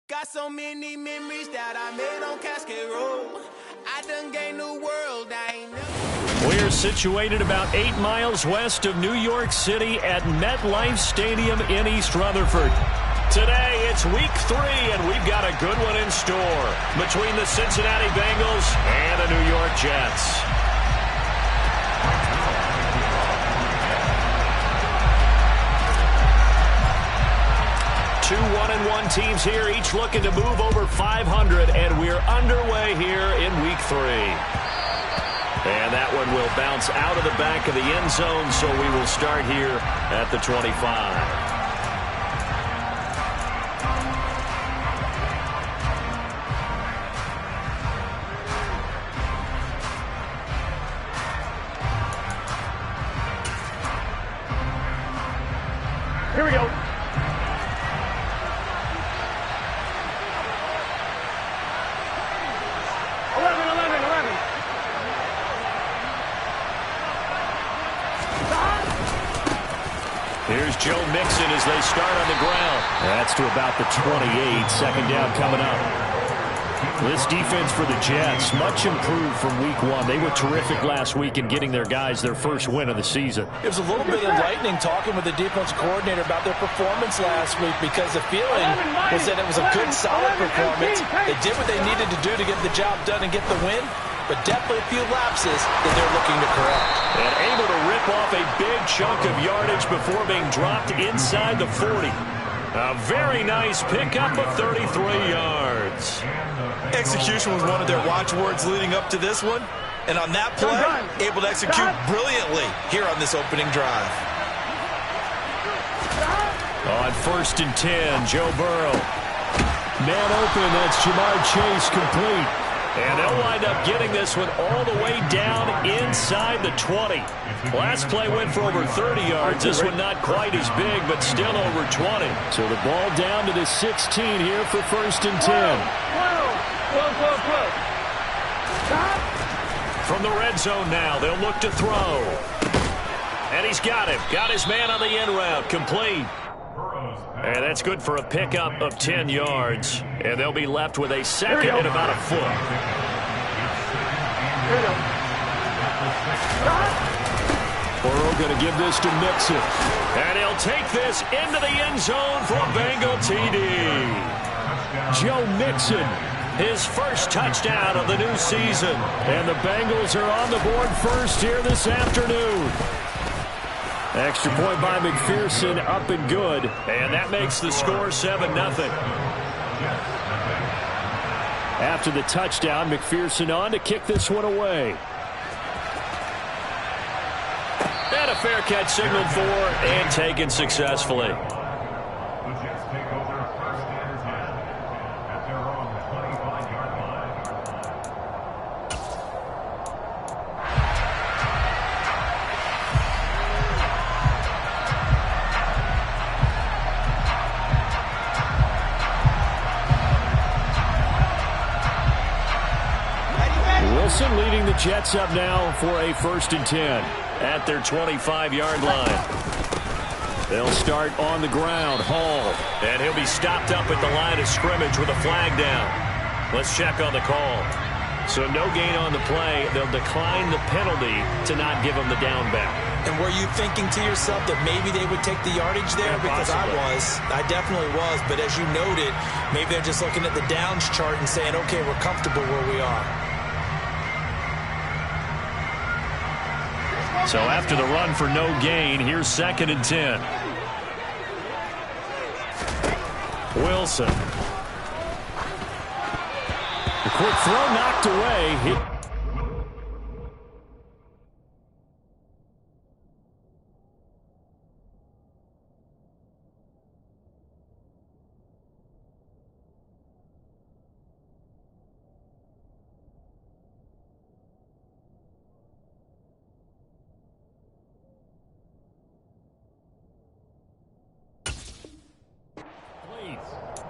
Got so many memories that I made on Cascade Road. I done gained the world, I ain't never. We're situated about 8 miles west of New York City at MetLife Stadium in East Rutherford. Today, it's week 3, and we've got a good one in store between the Cincinnati Bengals and the New York Jets. Two 1-1 teams here, each looking to move over 500, and we're underway here in week 3. And that one will bounce out of the back of the end zone, so we will start here at the 25. Here we go. Here's Joe Mixon as they start on the ground. That's to about the 28. Second down coming up. This defense for the Jets, much improved from week 1. They were terrific last week in getting their guys their first win of the season. It was a little bit enlightening talking with the defensive coordinator about their performance last week, because the feeling was that it was a good, solid performance. They did what they needed to do to get the job done and get the win, but definitely a few lapses that they're looking to correct. And able to rip off a big chunk of yardage before being dropped inside the 40. A very nice pickup of 33 yards. Execution was one of their watchwords leading up to this one. And on that play, able to execute brilliantly here on this opening drive. On 1st and 10, Joe Burrow. Man open, that's Jamar Chase, complete. And they'll wind up getting this one all the way down inside the 20. Last play went for over 30 yards. This one not quite as big, but still over 20. So the ball down to the 16 here for 1st and 10. From the red zone now, they'll look to throw. And he's got him. Got his man on the end route. Complete. And that's good for a pickup of 10 yards. And they'll be left with a second and about a foot. Burrow going to give this to Mixon. And he'll take this into the end zone for a Bengal TD. Joe Mixon, his first touchdown of the new season. And the Bengals are on the board first here this afternoon. Extra point by McPherson, up and good. And that makes the score 7-0. After the touchdown, McPherson on to kick this one away. And a fair catch signaled for and taken successfully. Wilson leading the Jets up now for a 1st and 10 at their 25-yard line. They'll start on the ground. Hall. And he'll be stopped up at the line of scrimmage with a flag down. Let's check on the call. So no gain on the play. They'll decline the penalty to not give him the down back. And were you thinking to yourself that maybe they would take the yardage there? Yeah, because possibly. I definitely was. But as you noted, maybe they're just looking at the downs chart and saying, okay, we're comfortable where we are. So after the run for no gain, here's 2nd and 10. Wilson. The quick throw knocked away.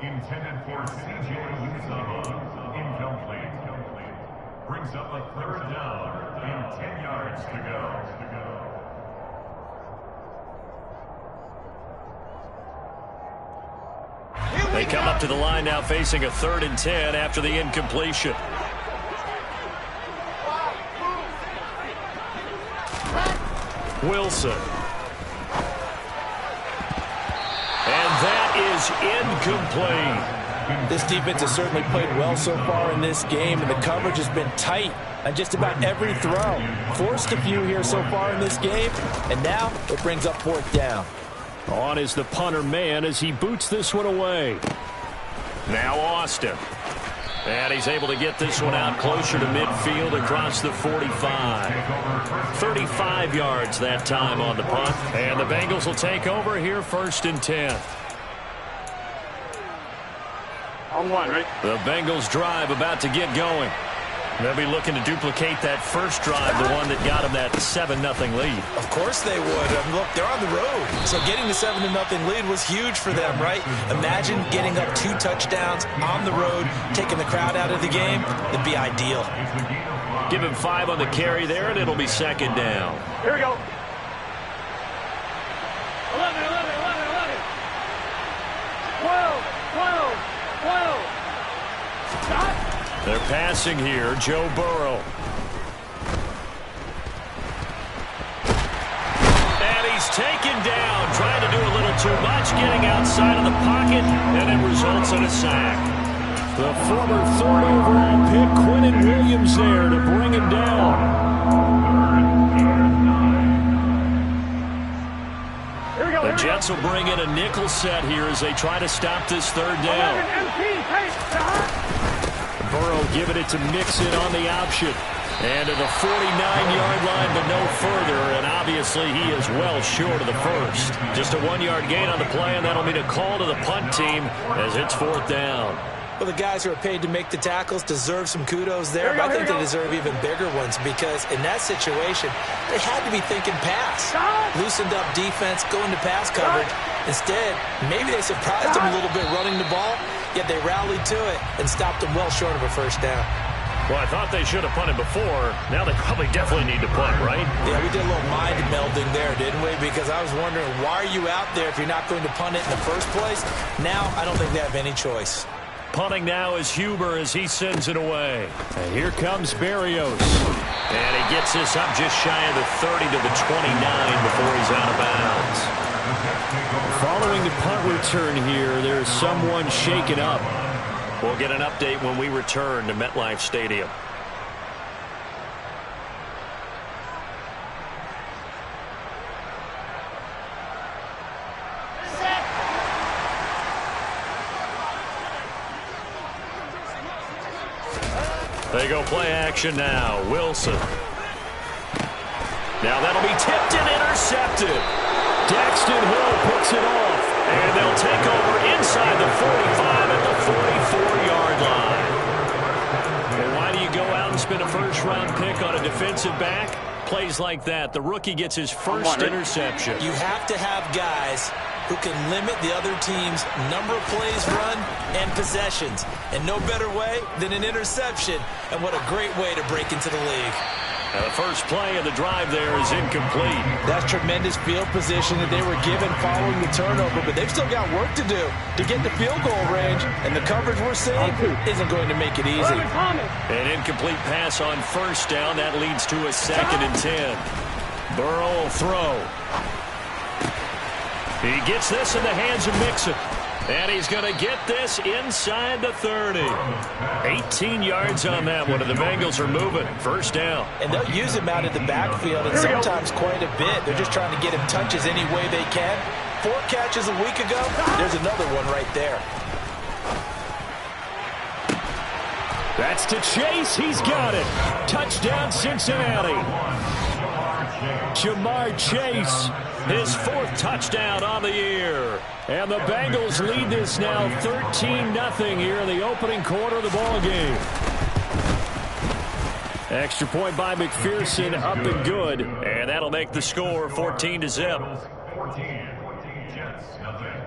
Intended for C.J. Uzomah. Incomplete. Brings up a 3rd down and 10 yards to go. Here we They come up to the line now facing a 3rd and 10 after the incompletion. Wilson. And that is incomplete. This defense has certainly played well so far in this game, and the coverage has been tight on just about every throw. Forced a few here so far in this game, and now it brings up 4th down. On is the punter man as he boots this one away. Now Austin. And he's able to get this one out closer to midfield across the 45. 35 yards that time on the punt. And the Bengals will take over here 1st and 10. On 1, right? The Bengals drive about to get going. They'll be looking to duplicate that first drive, the one that got them that 7-0 lead. Of course they would. Look, they're on the road. So getting the 7-0 lead was huge for them, right? Imagine getting up 2 touchdowns on the road, taking the crowd out of the game. It'd be ideal. Give him 5 on the carry there, and it'll be 2nd down. Here we go. 11, 11, 11, 11. Stop. They're passing here, Joe Burrow. And he's taken down, trying to do a little too much, getting outside of the pocket, and it results in a sack. The former 3rd overall pick, Quinnen Williams, there to bring him down. The Jets will bring in a nickel set here as they try to stop this 3rd down. Burrow giving it to Mixon on the option. And to the 49-yard line, but no further. And obviously, he is well short of the first. Just a 1-yard gain on the play, and that'll mean a call to the punt team as it's 4th down. Well, the guys who are paid to make the tackles deserve some kudos there, but I think they deserve even bigger ones because in that situation, they had to be thinking pass. Loosened up defense, going to pass coverage. Instead, maybe they surprised them a little bit running the ball, yet they rallied to it and stopped them well short of a 1st down. Well, I thought they should have punted before. Now they probably definitely need to punt, right? Yeah, we did a little mind melding there, didn't we? Because I was wondering, why are you out there if you're not going to punt it in the first place? Now, I don't think they have any choice. Punting now is Huber as he sends it away. And here comes Berrios. And he gets this up just shy of the 30 to the 29 before he's out of bounds. Following the punt return here, there's someone shaken up. We'll get an update when we return to MetLife Stadium. They go play action now. Wilson. Now that'll be tipped and intercepted. Daxton Hill picks it off. And they'll take over inside the 45 at the 44-yard line. Well, why do you go out and spend a first-round pick on a defensive back? Plays like that. The rookie gets his first interception. You have to have guys who can limit the other team's number of plays run and possessions. And no better way than an interception. And what a great way to break into the league. Now the first play of the drive there is incomplete. That's tremendous field position that they were given following the turnover, but they've still got work to do to get the field goal range, and the coverage we're seeing isn't going to make it easy. An incomplete pass on 1st down. That leads to a 2nd and 10. Burrow will throw. He gets this in the hands of Mixon. And he's going to get this inside the 30. 18 yards on that one, and the Bengals are moving. 1st down. And they'll use him out of the backfield, and sometimes quite a bit. They're just trying to get him touches any way they can. 4 catches a week ago. There's another one right there. That's to Chase. He's got it. Touchdown, Cincinnati. Jamar Chase, his 4th touchdown on the year. And the Bengals lead this now 13-0 here in the opening quarter of the ball game. Extra point by McPherson, up and good. And that'll make the score 14-0. 14, Jets, nothing.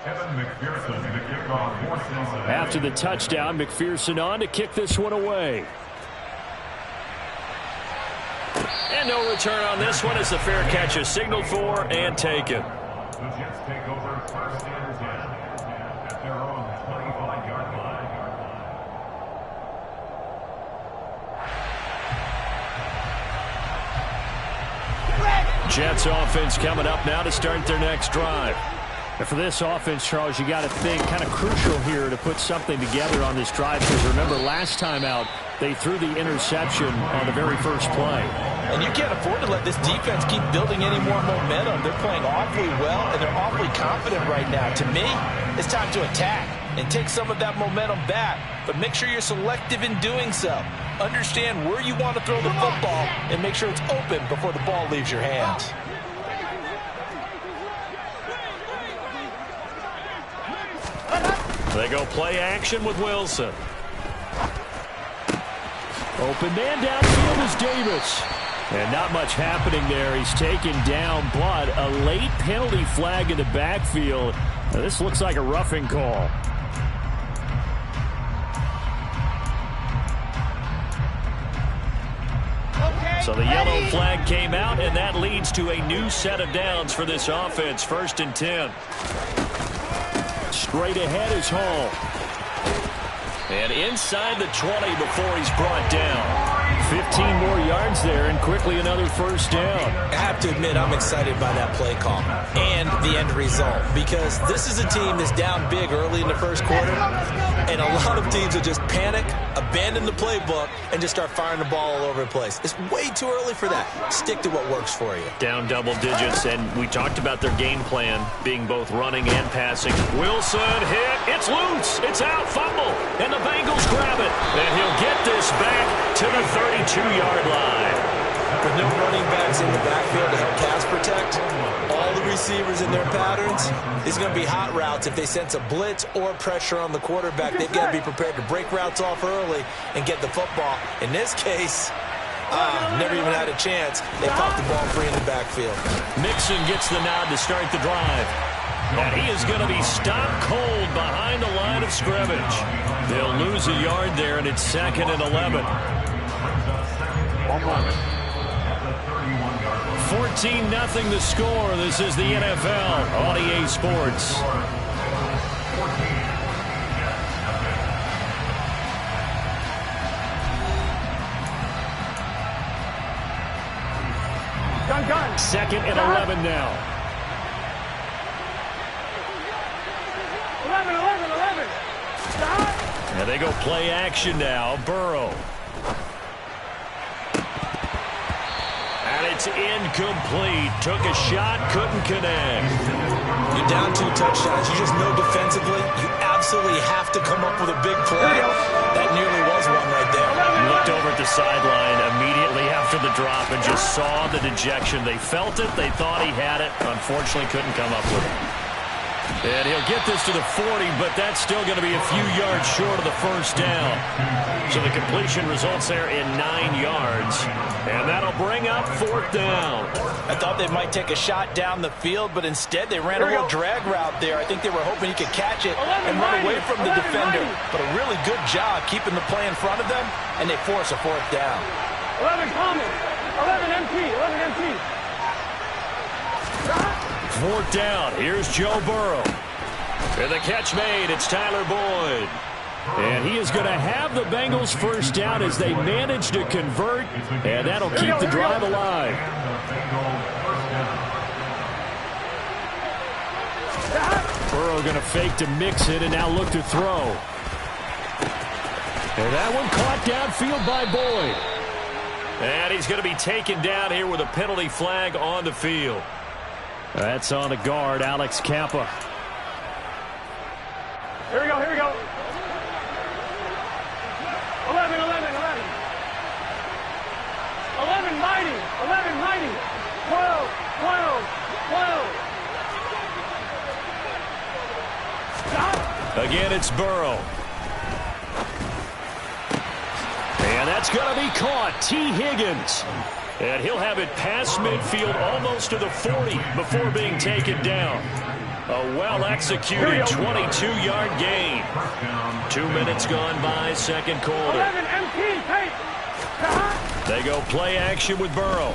Kevin McPherson to kick off 4 Cincinnati. After the touchdown, McPherson on to kick this one away. And no return on this one as the fair catch is signaled for and taken. The Jets take over 1st and 10. their own 25-yard line. Jets offense coming up now to start their next drive. And for this offense, Charles, you got to think kind of crucial here to put something together on this drive, because remember last time out they threw the interception on the very first play. And you can't afford to let this defense keep building any more momentum. They're playing awfully well, and they're awfully confident right now. To me, it's time to attack and take some of that momentum back, but make sure you're selective in doing so. Understand where you want to throw the football and make sure it's open before the ball leaves your hands. They go play action with Wilson. Open man downfield is Davis. And not much happening there. He's taken down, but a late penalty flag in the backfield. Now, this looks like a roughing call. So the yellow flag came out, and that leads to a new set of downs for this offense. 1st and 10. Straight ahead is Hall. And inside the 20 before he's brought down. 15 more yards there, and quickly another 1st down. I have to admit, I'm excited by that play call and the end result, because this is a team that's down big early in the 1st quarter, and a lot of teams will just panic, abandon the playbook, and just start firing the ball all over the place. It's way too early for that. Stick to what works for you. Down double digits, and we talked about their game plan being both running and passing. Wilson hit. It's loose. It's out. Fumble. And the Bengals grab it. And he'll get this back to the 32-yard line. With no running backs in the backfield to help pass protect, all the receivers in their patterns, it's going to be hot routes. If they sense a blitz or pressure on the quarterback, they've got to be prepared to break routes off early and get the football. In this case, never even had a chance. They popped the ball free in the backfield. Mixon gets the nod to start the drive. And he is going to be stopped cold behind the line of scrimmage. They'll lose a yard there, and it's 2nd and 11. 14-0 the score. This is the NFL on EA Sports. Done. 2nd and 11 now. 11. And they go play action now. Burrow. And it's incomplete. Took a shot, couldn't connect. You're down 2 touchdowns. You just know defensively you absolutely have to come up with a big play. That nearly was one right there. Looked over at the sideline immediately after the drop and just saw the dejection. They felt it. They thought he had it. Unfortunately, couldn't come up with it. And he'll get this to the 40, but that's still going to be a few yards short of the 1st down. So the completion results there in 9 yards. And that'll bring up 4th down. I thought they might take a shot down the field, but instead they ran a little drag route there. I think they were hoping he could catch it and run away from the defender. But a really good job keeping the play in front of them, and they force a 4th down. 11 common. 11 empty. 4th down. Here's Joe Burrow. And the catch made. It's Tyler Boyd. And he is going to have the Bengals 1st down as they manage to convert. And that'll keep the drive alive. Burrow going to fake to mix it and now look to throw. And that one caught downfield by Boyd. And he's going to be taken down here with a penalty flag on the field. That's on the guard, Alex Kappa. Here we go. 11. 11 mighty. 12. Stop. Again, it's Burrow. And that's going to be caught. T. Higgins. And he'll have it past midfield almost to the 40 before being taken down. A well-executed 22-yard gain. 2 minutes gone by, 2nd quarter. 11 empty. Hey. They go play action with Burrow.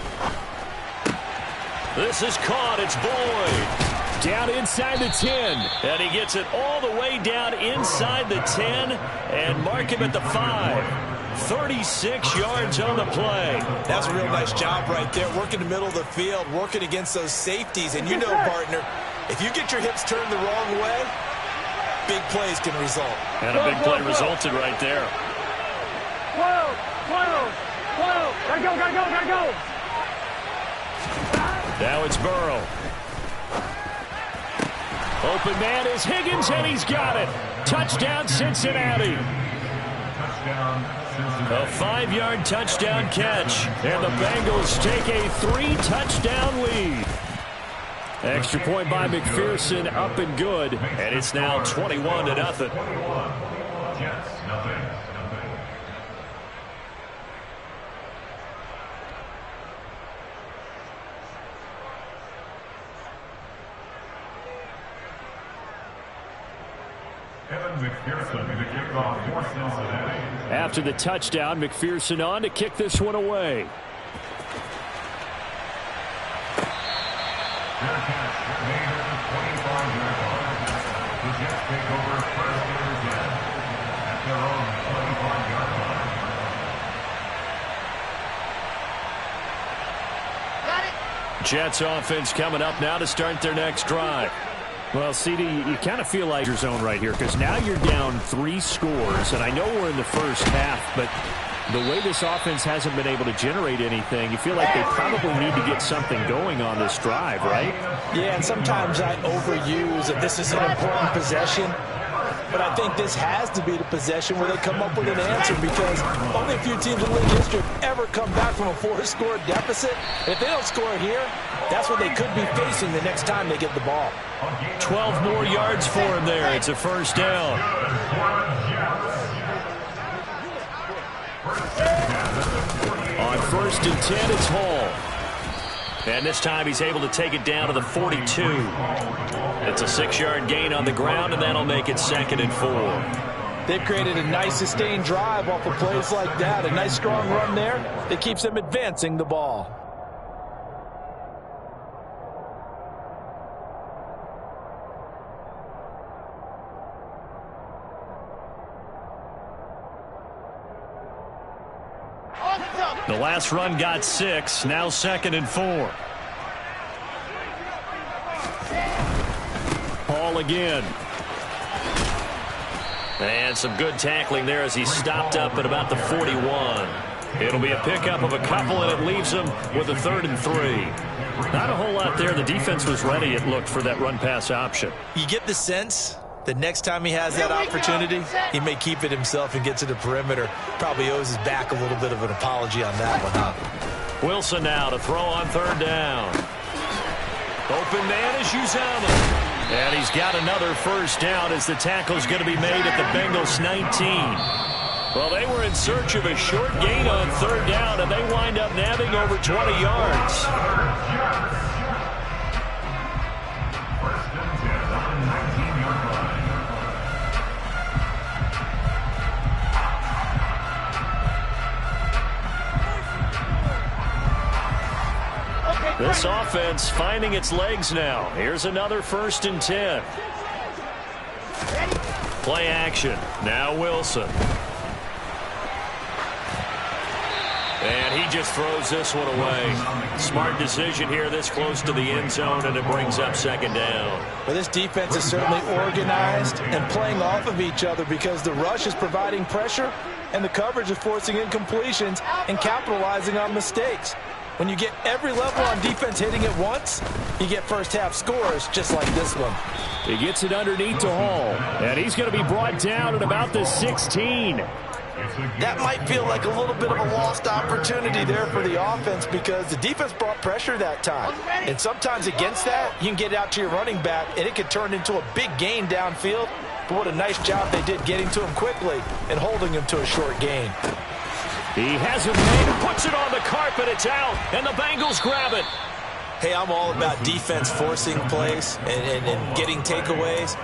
This is caught. It's Boyd. Down inside the 10. And he gets it all the way down inside the 10 and mark him at the 5. 36 yards on the play. That's a real nice job right there, working the middle of the field, working against those safeties. And you know, partner, if you get your hips turned the wrong way, big plays can result. And a big play resulted right there. 12, 12, 12. Gotta go, gotta go, gotta go. Now it's Burrow. Open man is Higgins, and he's got it. Touchdown, Cincinnati. A 5-yard touchdown catch, and the Bengals take a 3-touchdown lead. Extra point by McPherson, up and good, and it's now 21-0. Jets, nothing. Evan McPherson to kick off for Cincinnati. After the touchdown, McPherson on to kick this one away. Their catch made at the 25-yard line. The Jets take over first and 10 at their own 25-yard line. Jets offense coming up now to start their next drive. Well, CD, you kind of feel like your zone right here because now you're down 3 scores, and I know we're in the first half, but the way this offense hasn't been able to generate anything, you feel like they probably need to get something going on this drive, right? Yeah, and sometimes I overuse that this is an important possession, but I think this has to be the possession where they come up with an answer because only a few teams in league history have ever come back from a 4-score deficit. If they don't score here, that's what they could be facing the next time they get the ball. 12 more yards for him there. It's a first down. On 1st and 10, it's Hall. And this time he's able to take it down to the 42. It's a 6-yard gain on the ground, and that'll make it 2nd and 4. They've created a nice sustained drive off of plays like that. A nice strong run there that keeps them advancing the ball. The last run got 6. Now 2nd and 4. Hall again. And some good tackling there as he stopped up at about the 41. It'll be a pickup of a couple, and it leaves him with a 3rd and 3. Not a whole lot there. The defense was ready, it looked, for that run-pass option. You get the sense that next time he has that opportunity, he may keep it himself and get to the perimeter. Probably owes his back a little bit of an apology on that one, huh? Wilson now to throw on 3rd down. Open man is Uzomah. And he's got another first down as the tackle's going to be made at the Bengals 19. Well, they were in search of a short gain on 3rd down, and they wind up nabbing over 20 yards. First and 10 on the 19-yard line. This offense finding its legs now. Here's another 1st and 10. Play action. Now Wilson. And he just throws this one away. Smart decision here this close to the end zone, and it brings up 2nd down. Well, this defense is certainly organized and playing off of each other because the rush is providing pressure and the coverage is forcing incompletions and capitalizing on mistakes. When you get every level on defense hitting at once, you get first-half scores just like this one. He gets it underneath to Hall, and he's going to be brought down at about the 16. That might feel like a little bit of a lost opportunity there for the offense because the defense brought pressure that time. And sometimes against that, you can get out to your running back, and it could turn into a big gain downfield. But what a nice job they did getting to him quickly and holding him to a short gain. He has it made and puts it on the carpet. It's out, and the Bengals grab it. Hey, I'm all about defense forcing plays and getting takeaways,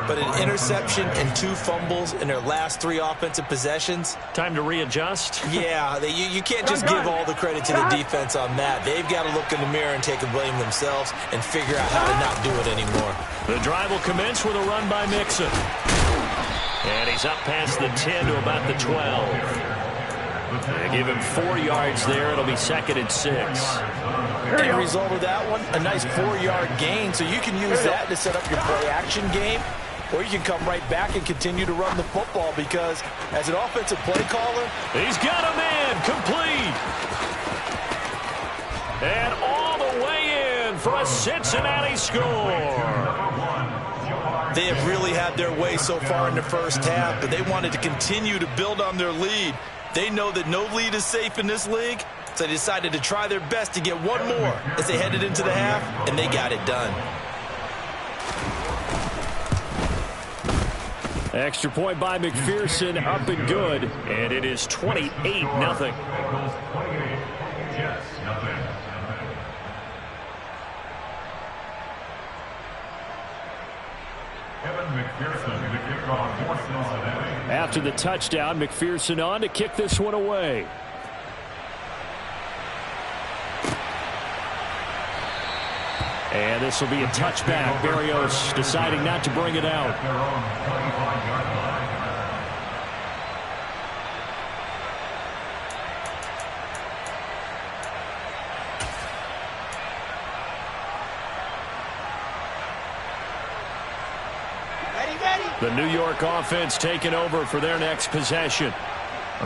but an interception and 2 fumbles in their last 3 offensive possessions. Time to readjust? Yeah, you can't just give all the credit to the defense on that. They've got to look in the mirror and take a blame themselves and figure out how to not do it anymore. The drive will commence with a run by Mixon. And he's up past the 10 to about the 12. They give him 4 yards there. It'll be 2nd and 6. End result of that one, a nice 4-yard gain. So you can use that to set up your play-action game, or you can come right back and continue to run the football because as an offensive play caller, he's got a man complete. And all the way in for a Cincinnati score. They have really had their way so far in the first half, but they wanted to continue to build on their lead. They know that no lead is safe in this league, so they decided to try their best to get one more as they headed into the half, and they got it done. Extra point by McPherson, up and good, and it is 28-0. After the touchdown, McPherson on to kick this one away. And this will be a touchback. Berrios deciding not to bring it out. The New York offense taking over for their next possession.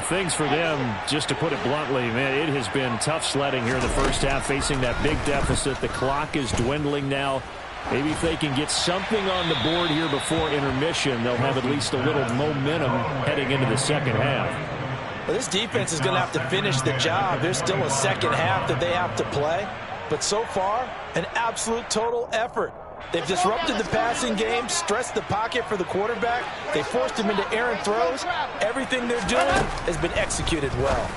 Things for them, just to put it bluntly, man, it has been tough sledding here in the first half, facing that big deficit. The clock is dwindling now. Maybe if they can get something on the board here before intermission, they'll have at least a little momentum heading into the second half. Well, this defense is going to have to finish the job. There's still a second half that they have to play. But so far, an absolute total effort. They've disrupted the passing game, stressed the pocket for the quarterback. They forced him into errant throws. Everything they're doing has been executed well.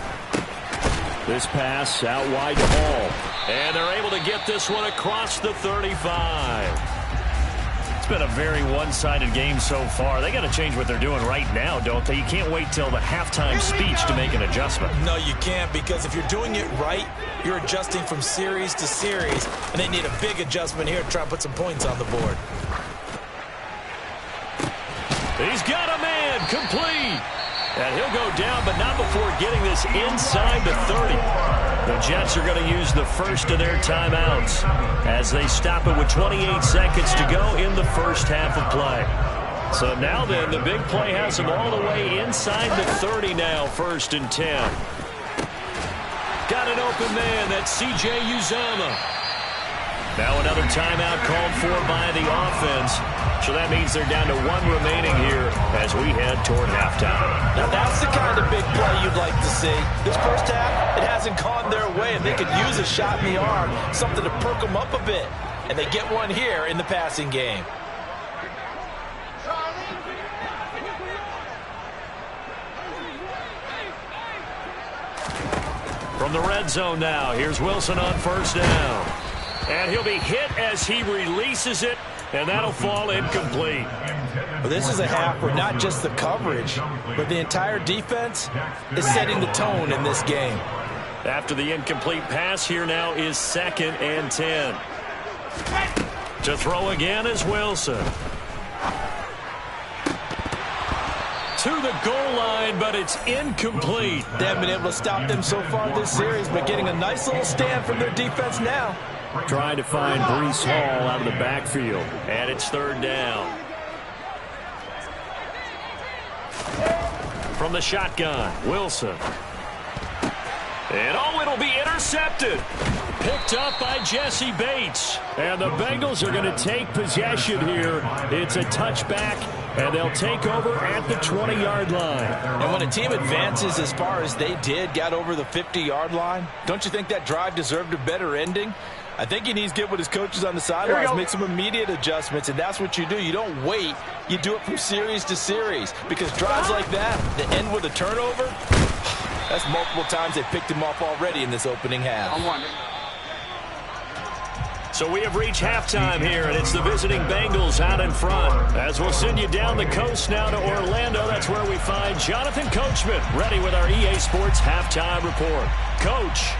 This pass out wide to Hall. And they're able to get this one across the 35. It's been a very one-sided game so far. They got to change what they're doing right now, don't they? You can't wait till the halftime speech to make an adjustment. No, you can't, because if you're doing it right, you're adjusting from series to series, and they need a big adjustment here to try and put some points on the board. He's got a man complete. And he'll go down, but not before getting this inside the 30. The Jets are going to use the first of their timeouts as they stop it with 28 seconds to go in the first half of play. So now then, the big play has them all the way inside the 30 now, 1st and 10. Got an open man, that's C.J. Uzomah. Now another timeout called for by the offense. So that means they're down to 1 remaining here as we head toward halftime. Now that's the kind of big play you'd like to see. This first half, it hasn't gone their way, and they could use a shot in the arm, something to perk them up a bit. And they get one here in the passing game. From the red zone now, here's Wilson on 1st down. And he'll be hit as he releases it, and that'll fall incomplete. Well, this is a half where not just the coverage, but the entire defense is setting the tone in this game. After the incomplete pass, here now is 2nd and 10. To throw again is Wilson. To the goal line, but it's incomplete. They haven't been able to stop them so far this series, but getting a nice little stand from their defense now. Trying to find Breece Hall out of the backfield. And it's 3rd down. From the shotgun, Wilson. And it'll be intercepted. Picked up by Jesse Bates. And the Bengals are going to take possession here. It's a touchback, and they'll take over at the 20-yard line. And when a team advances as far as they did, got over the 50-yard line, don't you think that drive deserved a better ending? I think he needs to get with his coaches on the sidelines, make some immediate adjustments, and that's what you do. You don't wait. You do it from series to series, because drives like that end with a turnover, that's multiple times they picked him off already in this opening half. So we have reached halftime here, and it's the visiting Bengals out in front. As we'll send you down the coast now to Orlando, that's where we find Jonathan Coachman, ready with our EA Sports Halftime Report. Coach.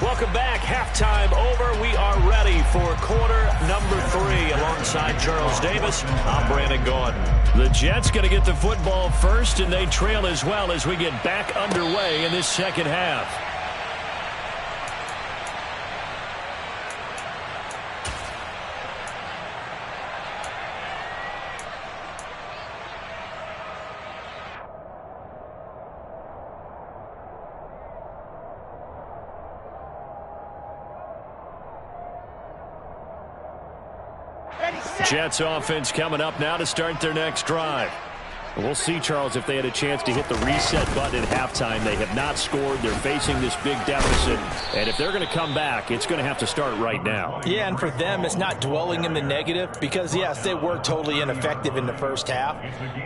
Welcome back. Halftime over. We are ready for quarter number 3. Alongside Charles Davis, I'm Brandon Gaudin. The Jets going to get the football first, and they trail as well as we get back underway in this second half. Jets offense coming up now to start their next drive. We'll see, Charles, if they had a chance to hit the reset button at halftime. They have not scored. They're facing this big deficit. And if they're going to come back, it's going to have to start right now. Yeah, and for them, it's not dwelling in the negative because, yes, they were totally ineffective in the first half.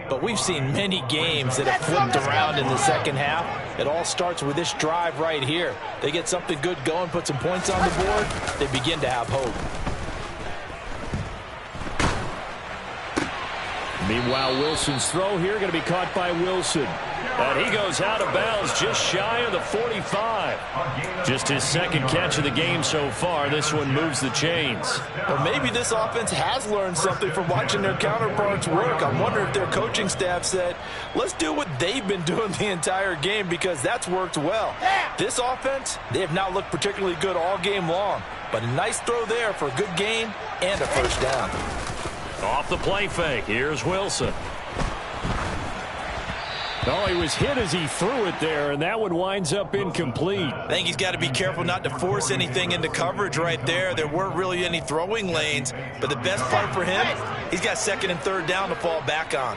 But we've seen many games that have flipped around in the second half. It all starts with this drive right here. They get something good going, put some points on the board, they begin to have hope. Meanwhile, Wilson's throw here going to be caught by Wilson. And he goes out of bounds just shy of the 45. Just his second catch of the game so far. This one moves the chains. Well, maybe this offense has learned something from watching their counterparts work. I'm wondering if their coaching staff said, let's do what they've been doing the entire game because that's worked well. This offense, they have not looked particularly good all game long. But a nice throw there for a good gain and a first down. Off the play fake. Here's Wilson. Oh, he was hit as he threw it there, and that one winds up incomplete. I think he's got to be careful not to force anything into coverage right there. There weren't really any throwing lanes, but the best part for him, he's got second and third down to fall back on.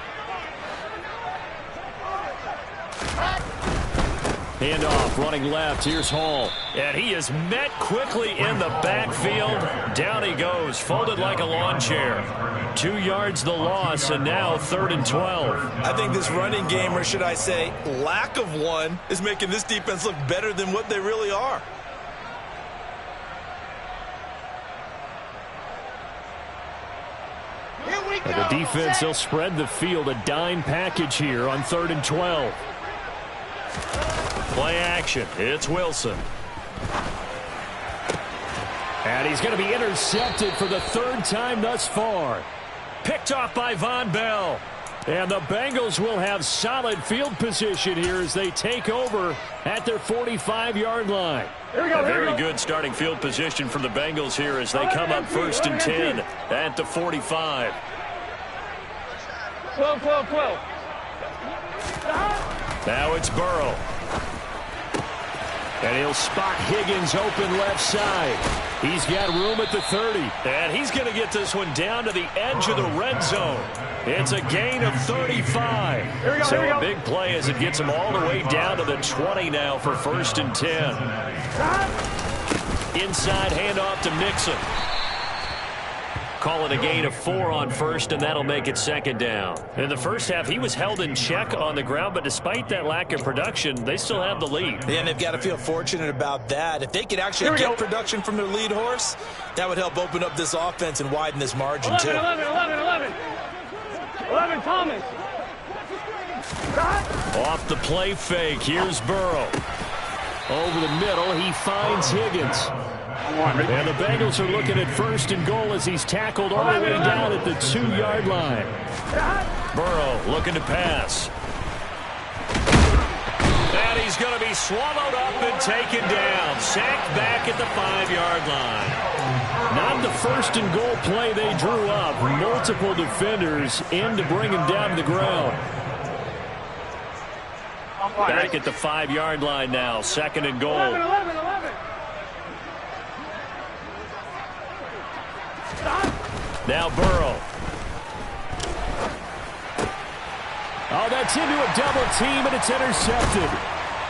Handoff, running left. Here's Hall. And he is met quickly in the backfield. Down he goes, folded like a lawn chair. 2 yards the loss, and now 3rd and 12. I think this running game, or should I say lack of one, is making this defense look better than what they really are. The defense, they'll spread the field. A dime package here on 3rd and 12. Play action. It's Wilson. And he's going to be intercepted for the 3rd time thus far. Picked off by Von Bell. And the Bengals will have solid field position here as they take over at their 45-yard line. A very good starting field position for the Bengals here as they come up 1st and 10 at the 45. 12. Now it's Burrow. And he'll spot Higgins open left side. He's got room at the 30. And he's going to get this one down to the edge of the red zone. It's a gain of 35. So a big play as it gets him all the way down to the 20 now for 1st and 10. Inside handoff to Mixon. Call it a gain of 4 on 1st, and that'll make it 2nd down. In the first half, he was held in check on the ground, but despite that lack of production, they still have the lead. Yeah, and they've got to feel fortunate about that. If they could actually get production from their lead horse, that would help open up this offense and widen this margin, 11, too. 11, Thomas. Off the play fake, here's Burrow. Over the middle, he finds Higgins. And the Bengals are looking at 1st and goal as he's tackled all the way down at the 2-yard line. Burrow looking to pass. And he's going to be swallowed up and taken down. Sacked back at the 5-yard line. Not the 1st and goal play they drew up. Multiple defenders in to bring him down to the ground. Back at the 5-yard line now. 2nd and goal. 11. Now Burrow. Oh, that's into a double team, and it's intercepted.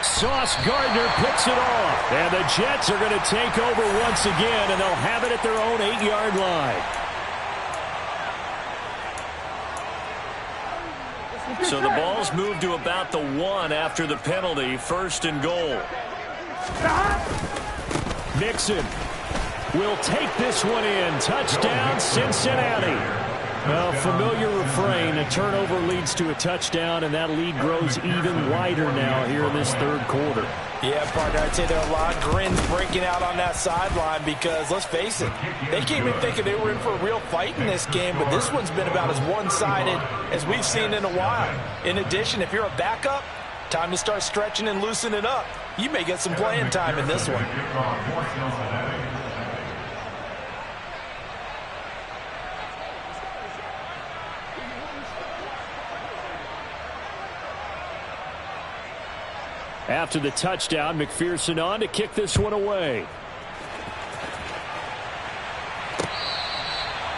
Sauce Gardner picks it off. And the Jets are going to take over once again, and they'll have it at their own 8-yard line. So the ball's moved to about the 1 after the penalty. 1st and goal. Mixon will take this one in. Touchdown, Cincinnati. Well, familiar refrain. A turnover leads to a touchdown, and that lead grows even wider now here in this third quarter. Yeah, partner, I'd say there are a lot of grins breaking out on that sideline because, let's face it, they came in thinking they were in for a real fight in this game, but this one's been about as one-sided as we've seen in a while. In addition, if you're a backup, time to start stretching and loosening up. You may get some playing time in this one. After the touchdown, McPherson on to kick this one away.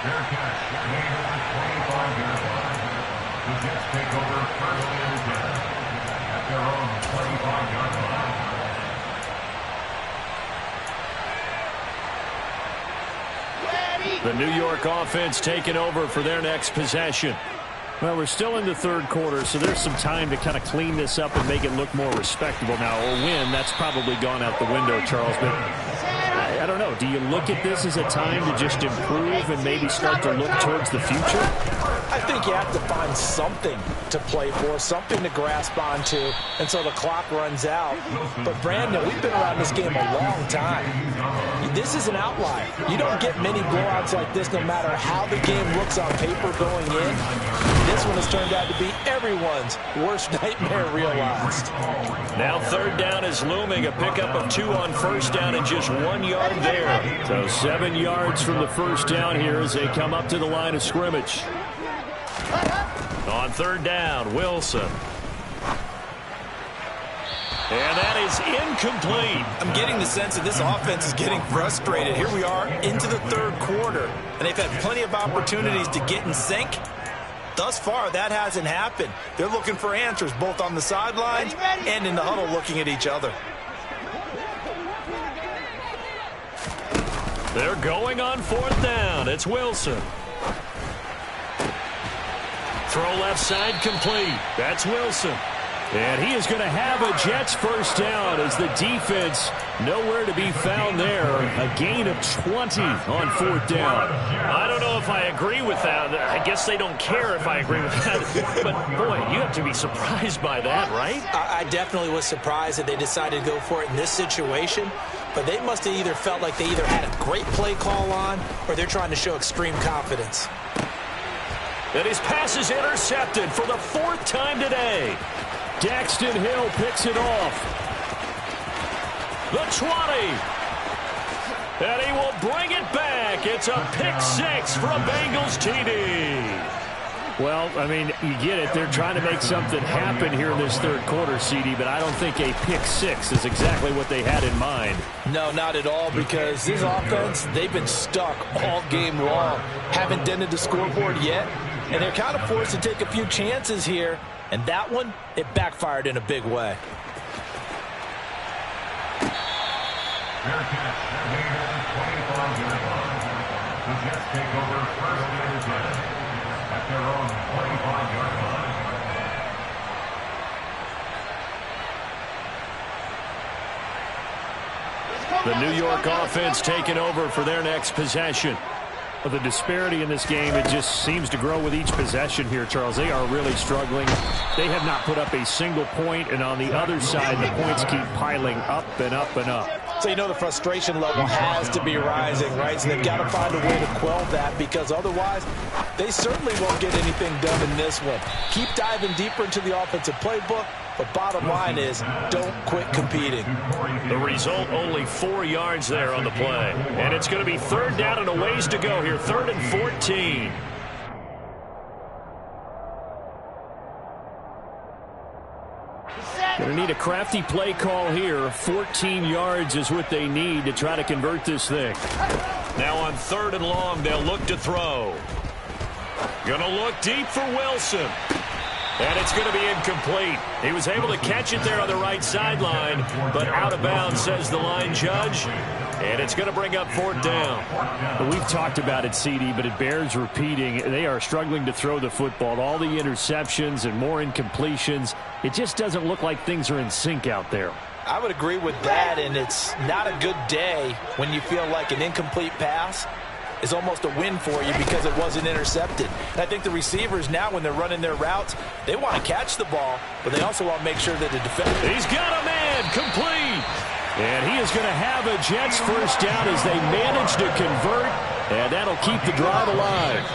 The Jets take over first and 10 at their own 25-yard line. The New York offense taking over for their next possession. Well, we're still in the third quarter, so there's some time to kind of clean this up and make it look more respectable now. Or win, that's probably gone out the window, Charles. But I don't know. Do you look at this as a time to just improve and maybe start to look towards the future? I think you have to find something to play for, something to grasp onto until the clock runs out. But, Brandon, we've been around this game a long time. This is an outlier. You don't get many blowouts like this no matter how the game looks on paper going in. This one has turned out to be everyone's worst nightmare realized. Now third down is looming. A pickup of 2 on first down and just 1 yard there. So 7 yards from the first down here as they come up to the line of scrimmage. On third down, Wilson. And that is incomplete. I'm getting the sense that this offense is getting frustrated. Here we are into the third quarter, and they've had plenty of opportunities to get in sync. Thus far, that hasn't happened. They're looking for answers both on the sidelines and in the huddle looking at each other. They're going on fourth down. It's Wilson. Throw left side complete. That's Wilson. And he is going to have a Jets first down as the defense nowhere to be found there. A gain of 20 on fourth down. I don't know if I agree with that. I guess they don't care if I agree with that. But, boy, you have to be surprised by that, right? I definitely was surprised that they decided to go for it in this situation. But they must have either felt like they either had a great play call on or they're trying to show extreme confidence. And his pass is intercepted for the 4th time today. Daxton Hill picks it off. The 20. And he will bring it back. It's a pick-6 for a Bengals TD. Well, I mean, you get it. They're trying to make something happen here in this third quarter, CD, but I don't think a pick-6 is exactly what they had in mind. No, not at all, because this offense, they've been stuck all game long. Haven't dented the scoreboard yet, and they're kind of forced to take a few chances here. And that one, it backfired in a big way. Fair catch. The 25-yard line. The Jets take over first and 10 at their own 25-yard line. The New York offense taking over for their next possession. The disparity in this game, it just seems to grow with each possession here, Charles. They are really struggling. They have not put up a single point, and on the other side, the points keep piling up and up and up. So you know the frustration level has to be rising, right? So they've got to find a way to quell that, because otherwise they certainly won't get anything done in this one. Keep diving deeper into the offensive playbook, but bottom line is don't quit competing. The result, only 4 yards there on the play. And it's going to be third down and a ways to go here, 3rd and 14. Going to need a crafty play call here. 14 yards is what they need to try to convert this thing. Now on 3rd and long, they'll look to throw. Going to look deep for Wilson. And it's going to be incomplete. He was able to catch it there on the right sideline, but out of bounds, says the line judge. And it's going to bring up 4th down. We've talked about it, CD, but it bears repeating. They are struggling to throw the football. All the interceptions and more incompletions. It just doesn't look like things are in sync out there. I would agree with that, and it's not a good day when you feel like an incomplete pass is almost a win for you because it wasn't intercepted. And I think the receivers now, when they're running their routes, they want to catch the ball, but they also want to make sure that the defender... He's got a man complete. And he is going to have a Jets first down as they manage to convert, and that'll keep the drive alive.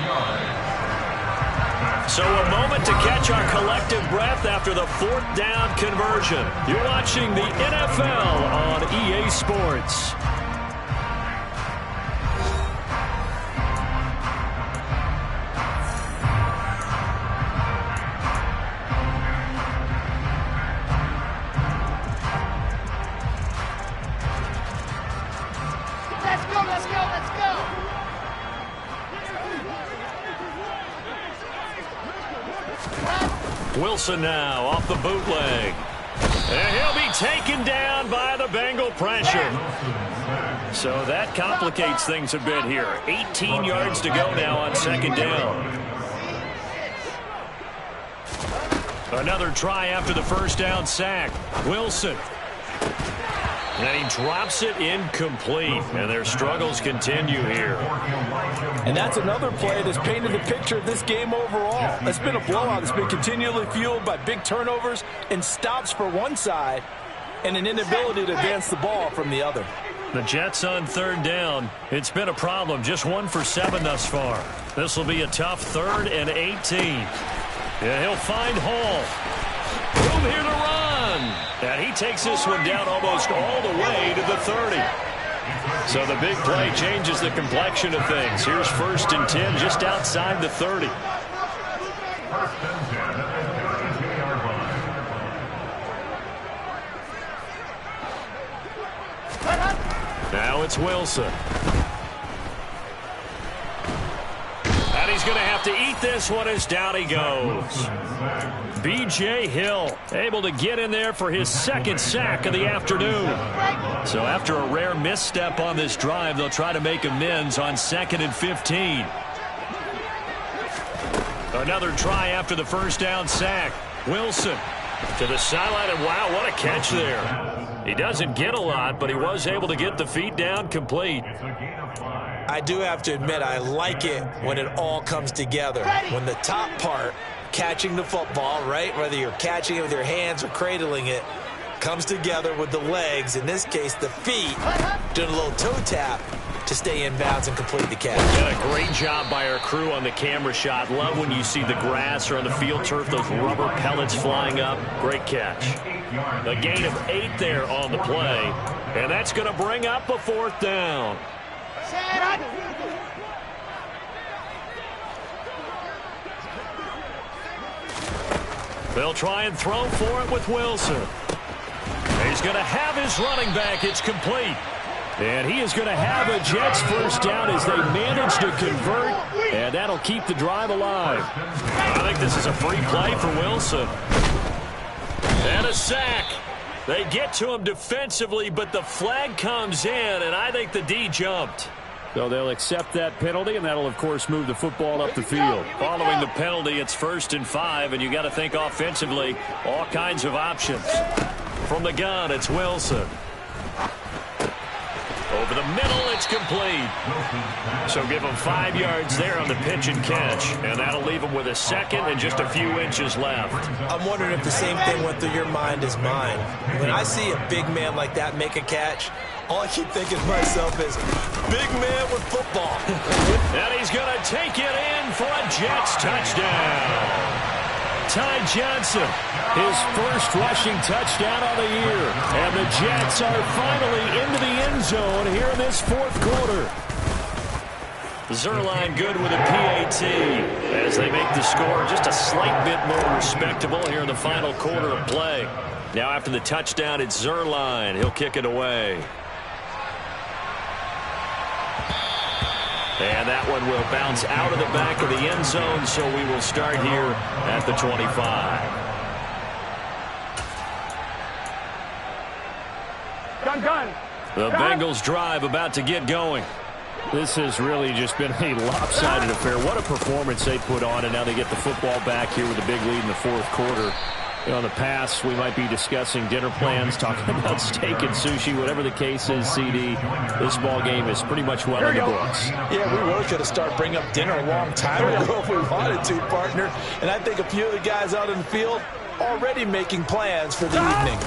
So a moment to catch our collective breath after the fourth down conversion. You're watching the NFL on EA Sports. Wilson now off the bootleg. And he'll be taken down by the Bengal pressure. So that complicates things a bit here. 18 yards to go now on second down. Another try after the first down sack. Wilson. And he drops it incomplete. And their struggles continue here. And that's another play that's painted the picture of this game overall. It's been a blowout. It's been continually fueled by big turnovers and stops for one side and an inability to advance the ball from the other. The Jets on third down. It's been a problem. Just 1 for 7 thus far. This will be a tough 3rd and 18. Yeah, he'll find Hall. Room here to run. And he takes this one down almost all the way to the 30. So the big play changes the complexion of things. Here's 1st and 10 just outside the 30. Now it's Wilson. And he's going to have to eat this one as down he goes. B.J. Hill able to get in there for his 2nd sack of the afternoon. So after a rare misstep on this drive, they'll try to make amends on 2nd and 15. Another try after the first down sack. Wilson to the sideline, and wow, what a catch there. He doesn't get a lot, but he was able to get the feet down complete. I do have to admit, I like it when it all comes together. When the top part, catching the football, right, whether you're catching it with your hands or cradling it, comes together with the legs, in this case the feet, doing a little toe tap to stay in bounds and complete the catch. And a great job by our crew on the camera shot. Love when you see the grass or on the field turf, those rubber pellets flying up. Great catch. A gain of 8 there on the play, and that's going to bring up a 4th down. They'll try and throw for it with Wilson. He's going to have his running back. It's complete. And he is going to have a Jets first down as they manage to convert, and that'll keep the drive alive. I think this is a free play for Wilson. And a sack. They get to him defensively, but the flag comes in, and I think the D jumped. So they'll accept that penalty, and that'll, of course, move the football up the field. Following the penalty, it's 1st and 5, and you got to think offensively, all kinds of options. From the gun, it's Wilson. Over the middle, it's complete. So give him 5 yards there on the pitch and catch, and that'll leave him with a 2nd and just a few inches left. I'm wondering if the same thing went through your mind as mine. When I see a big man like that make a catch, all I keep thinking to myself is, big man with football. And he's going to take it in for a Jets touchdown. Ty Johnson, his first rushing touchdown of the year. And the Jets are finally into the end zone here in this 4th quarter. Zuerlein good with a PAT as they make the score just a slight bit more respectable here in the final quarter of play. Now after the touchdown, it's Zuerlein. He'll kick it away. And that one will bounce out of the back of the end zone, so we will start here at the 25. Gun. The Bengals drive about to get going. This has really just been a lopsided affair. What a performance they put on, and now they get the football back here with a big lead in the 4th quarter. In the past, we might be discussing dinner plans, talking about steak and sushi, whatever the case is, CD. This ball game is pretty much well in the books. Yeah, we really could have started bringing up dinner a long time ago if we wanted to, partner. And I think a few of the guys out in the field already making plans for the evening.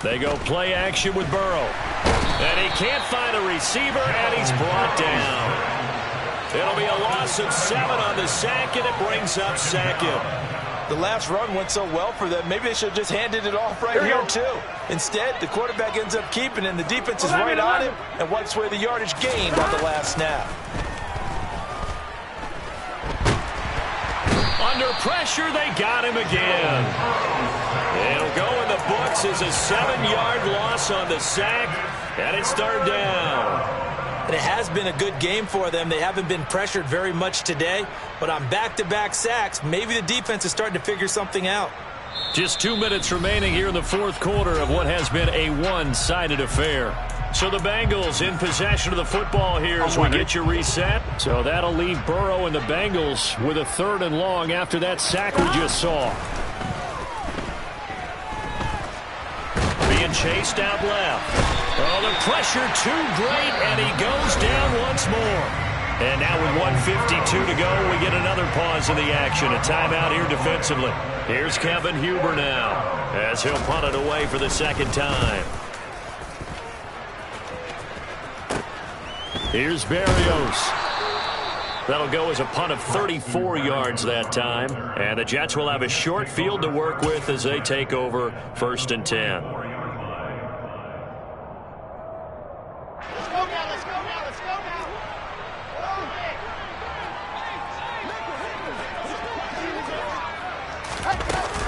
They go play action with Burrow. And he can't find a receiver, and he's brought down. It'll be a loss of 7 on the sack, and it brings up Sackett. The last run went so well for them, maybe they should have just handed it off right here, too. Instead, the quarterback ends up keeping it, and the defense is right on him and wipes away the yardage gained on the last snap. Under pressure, they got him again. It'll go in the books as a 7-yard loss on the sack, and it's third down. And it has been a good game for them. They haven't been pressured very much today, but on back-to-back sacks, maybe the defense is starting to figure something out. Just 2 minutes remaining here in the fourth quarter of what has been a one-sided affair. So the Bengals in possession of the football here as we get you reset. So that'll leave Burrow and the Bengals with a 3rd and long after that sack we just saw. Being chased out left. Oh, the pressure too great, and he goes down once more. And now with 1:52 to go, we get another pause in the action. A timeout here defensively. Here's Kevin Huber now as he'll punt it away for the second time. Here's Berrios. That'll go as a punt of 34 yards that time. And the Jets will have a short field to work with as they take over 1st and 10.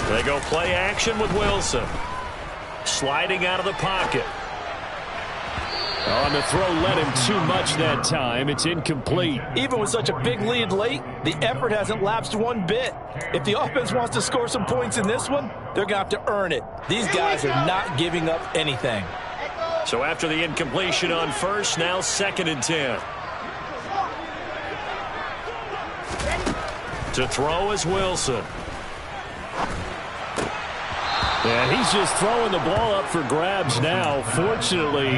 They go play action with Wilson. Sliding out of the pocket. On the throw, led him too much that time. It's incomplete. Even with such a big lead late, the effort hasn't lapsed one bit. If the offense wants to score some points in this one, they're going to have to earn it. These guys are not giving up anything. So after the incompletion on first, now 2nd and 10. To throw is Wilson. And he's just throwing the ball up for grabs now. Fortunately,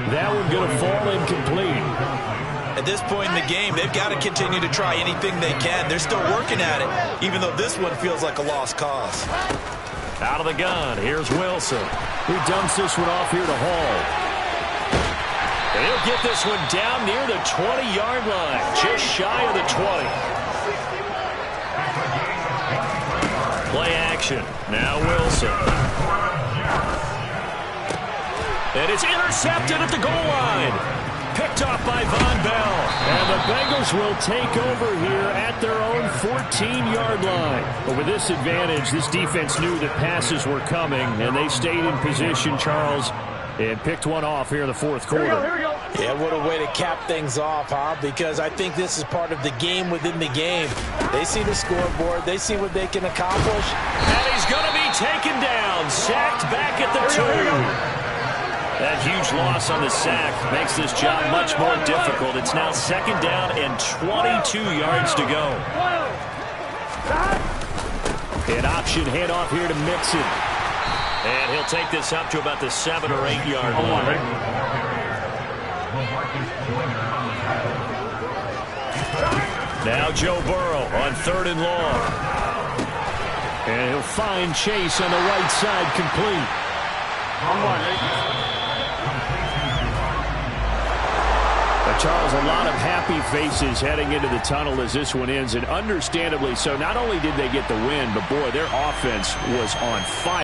that one going to fall incomplete. At this point in the game, they've got to continue to try anything they can. They're still working at it, even though this one feels like a lost cause. Out of the gun, here's Wilson. He dumps this one off here to Hall. And he'll get this one down near the 20-yard line, just shy of the 20. Play action. Now Wilson. And it's intercepted at the goal line. Picked off by Von Bell. And the Bengals will take over here at their own 14-yard line. But with this advantage, this defense knew that passes were coming, and they stayed in position, Charles, and picked one off here in the fourth quarter. Here we go. Yeah, what a way to cap things off, huh? Because I think this is part of the game within the game. They see the scoreboard. They see what they can accomplish. And he's going to be taken down. Sacked back at the 2. That huge loss on the sack makes this job much more difficult. It's now 2nd down and 22 yards to go. An option handoff here to Mixon. And he'll take this up to about the 7 or 8 yard line. Now Joe Burrow on 3rd and long. And he'll find Chase on the right side complete. Charles, a lot of happy faces heading into the tunnel as this one ends, and understandably so. Not only did they get the win, but boy, their offense was on fire.